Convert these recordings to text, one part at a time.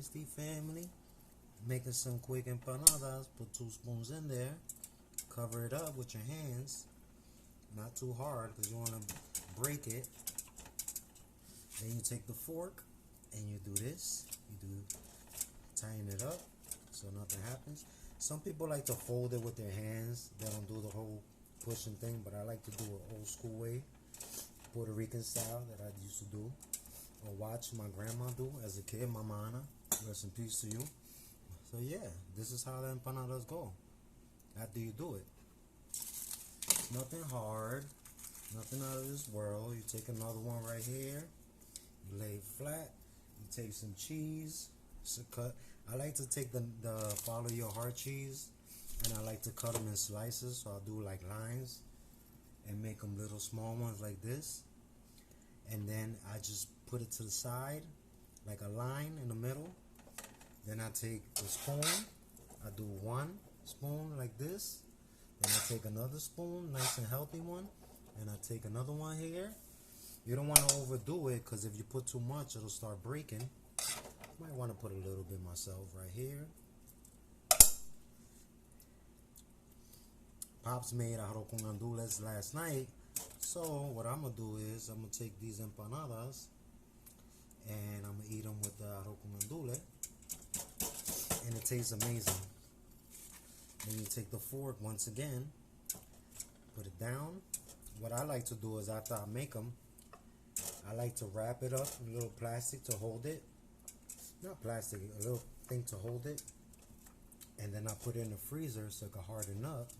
Dynasty family. Making some quick empanadas. Put 2 spoons in there. Cover it up with your hands. Not too hard because you want to break it. Then you take the fork and you do this. You do tying it up so nothing happens. Some people like to fold it with their hands. They don't do the whole pushing thing, but I like to do it old school way, Puerto Rican style that I used to do or watch my grandma do as a kid, Mama Ana. Rest in peace to you. So yeah, this is how the empanadas go after you do it. Nothing hard, nothing out of this world. You take another one right here, you lay it flat, you take some cheese, cut. I like to take the follow your heart cheese, and I like to cut them in slices, so I'll do like lines and make them little small ones like this, and then I just put it to the side like a line in the middle. Then I take the spoon, I do 1 spoon like this, then I take another spoon, nice and healthy one, and I take another one here. You don't want to overdo it because if you put too much it'll start breaking. Might want to put a little bit myself right here. Pops made arroz con gandules last night, so what I'm gonna do is I'm gonna take these empanadas and I'm gonna eat them with the arroz con gandules, and it tastes amazing. Then you take the fork once again, put it down. What I like to do is after I make them, I like to wrap it up in a little plastic to hold it. Not plastic, a little thing to hold it. And then I put it in the freezer so it can harden up.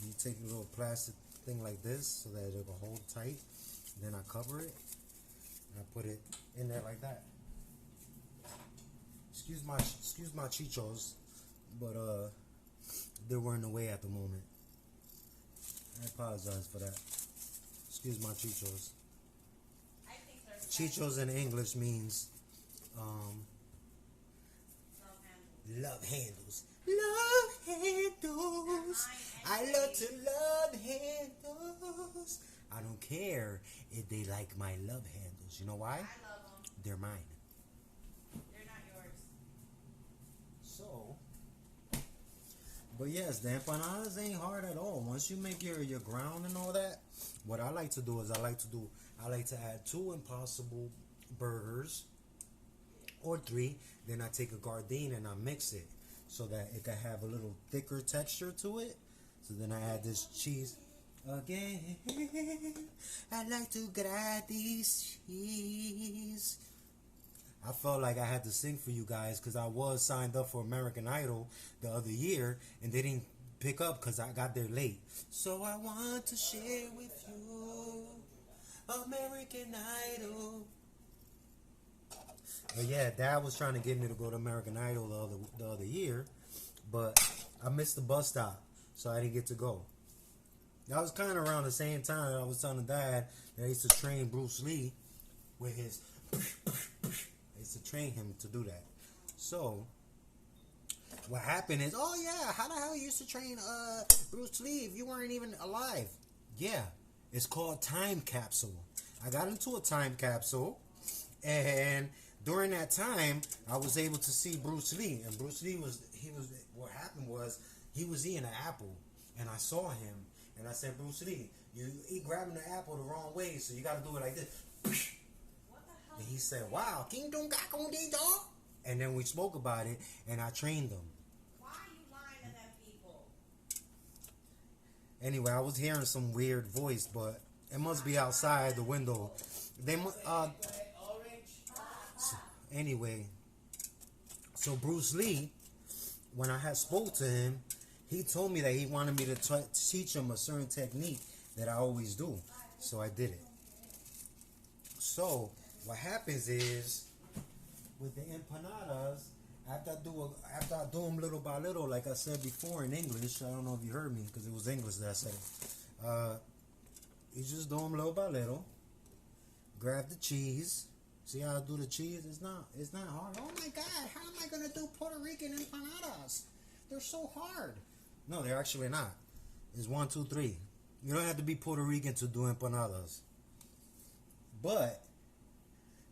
You take a little plastic thing like this so that it will hold tight. Then I cover it and I put it in there like that. Excuse my chichos, but they were in the way at the moment. I apologize for that. Excuse my chichos. Chichos in English means love handles. Love handles. I love to love handles. I don't care if they like my love handles. You know why? I love them. They're mine. They're not yours. So, but yes, the empanadas ain't hard at all. Once you make your ground and all that, what I like to do is I like to add 2 Impossible burgers or 3. Then I take a Gardein and I mix it so that it can have a little thicker texture to it. So then I add this cheese again. I like to grab this cheese. I felt like I had to sing for you guys because I was signed up for American Idol the other year and they didn't pick up because I got there late. So I want to share with you American Idol. But yeah, Dad was trying to get me to go to American Idol the other year, but I missed the bus stop, so I didn't get to go. That was kind of around the same time I was telling Dad that I used to train Bruce Lee with his. I used to train him to do that. So what happened is, oh yeah, how the hell you used to train Bruce Lee if you weren't even alive? Yeah, it's called time capsule. I got into a time capsule, and during that time, I was able to see Bruce Lee. And Bruce Lee what happened was, he was eating an apple, and I saw him, and I said, Bruce Lee, you grabbing the apple the wrong way, so you got to do it like this. What the hell? And he said, wow, King Dong Gak on D dog. And then we spoke about it, and I trained him. Why are you lying to them people? Anyway, I was hearing some weird voice, but it must be outside the window. Anyway, so Bruce Lee, when I had spoke to him, he told me that he wanted me to teach him a certain technique that I always do. So I did it. So what happens is, with the empanadas, after I do them little by little, like I said before in English, I don't know if you heard me because it was English that I said it. You just do them little by little. Grab the cheese. See how I do the cheese? It's not hard. Oh my God, how am I gonna do Puerto Rican empanadas? They're so hard. No, they're actually not. It's 1, 2, 3. You don't have to be Puerto Rican to do empanadas. But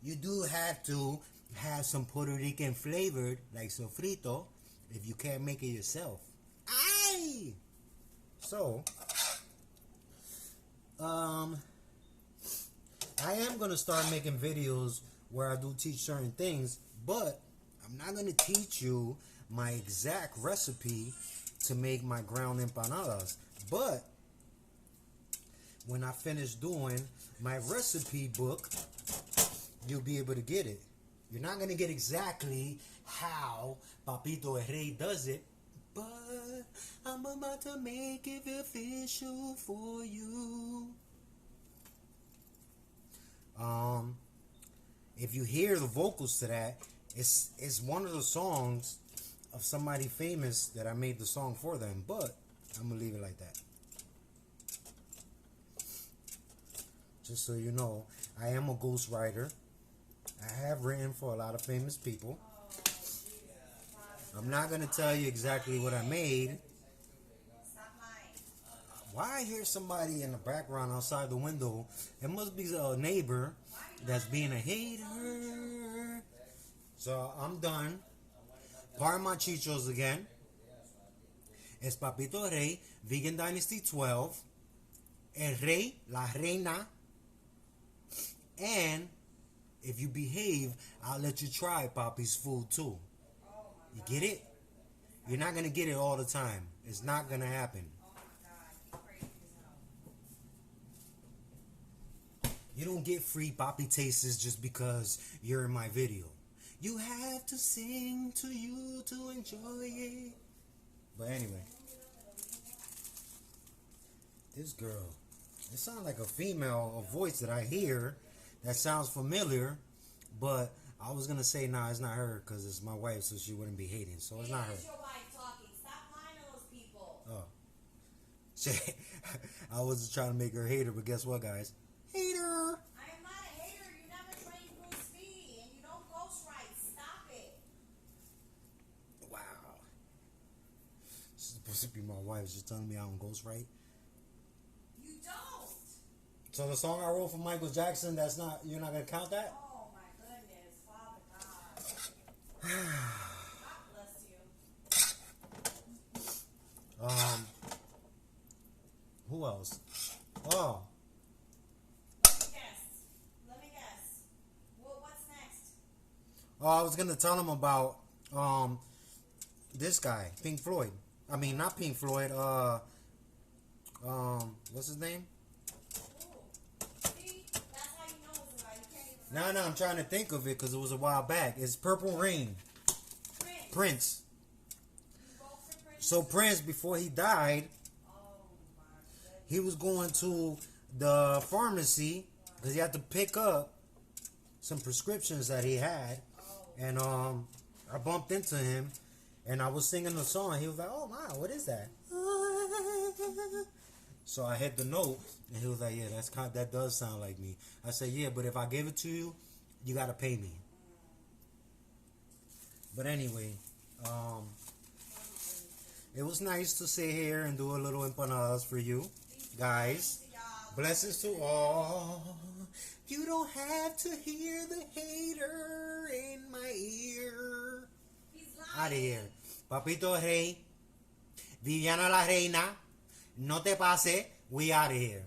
you do have to has some Puerto Rican flavored, like sofrito, if you can't make it yourself. Aye! So, I am going to start making videos where I do teach certain things, but I'm not going to teach you my exact recipe to make my ground empanadas. But when I finish doing my recipe book, you'll be able to get it. You're not going to get exactly how Papito El Rey does it, but I'm about to make it official for you. If you hear the vocals to that, it's one of the songs of somebody famous that I made the song for them, but I'm going to leave it like that. Just so you know, I am a ghostwriter. I have written for a lot of famous people. I'm not going to tell you exactly what I made. Why I hear somebody in the background outside the window? It must be a neighbor that's being a hater. So I'm done. Pardon my chichos again. Es Papito Rey, Vegan Dynasty 12, El Rey, La Reina, and if you behave, I'll let you try Papi's food too. You get it? You're not going to get it all the time. It's not going to happen. You don't get free Papi tastes just because you're in my video. You have to sing to you to enjoy it. But anyway, this girl, it sounds like a female, a voice that I hear that sounds familiar, but I was going to say, nah, it's not her because it's my wife, so she wouldn't be hating. So it's not her. It's your wife talking. Stop lying to those people. Oh. I was trying to make her hater, but guess what, guys? Hater! I am not a hater. You never trained Bruce Lee, and you don't ghostwrite. Stop it. Wow. She's supposed to be my wife. She's telling me I don't ghostwrite. You don't. So the song I wrote for Michael Jackson, you're not gonna count that? Oh my goodness, Father God. God bless you. Who else? Oh, Let me guess. What's next? I was gonna tell him about this guy, Pink Floyd. I mean, not Pink Floyd. What's his name? See? That's how you know it's right. You can't even No, I'm trying to think of it because it was a while back. It's Purple Rain. Prince. You vote for Prince? So Prince, before he died, Oh my goodness. he was going to the pharmacy because he had to pick up some prescriptions that he had, and I bumped into him, and I was singing the song. He was like, "Oh my, what is that?" So I hit the note, and he was like, "Yeah, that does sound like me." I said, "Yeah, but if I give it to you, you gotta pay me." But anyway, it was nice to sit here and do a little empanadas for you guys. Blessings to all. You don't have to hear the hater in my ear. Out of here. Papito El Rey, Viviana la Reina, no te pase, we out of here.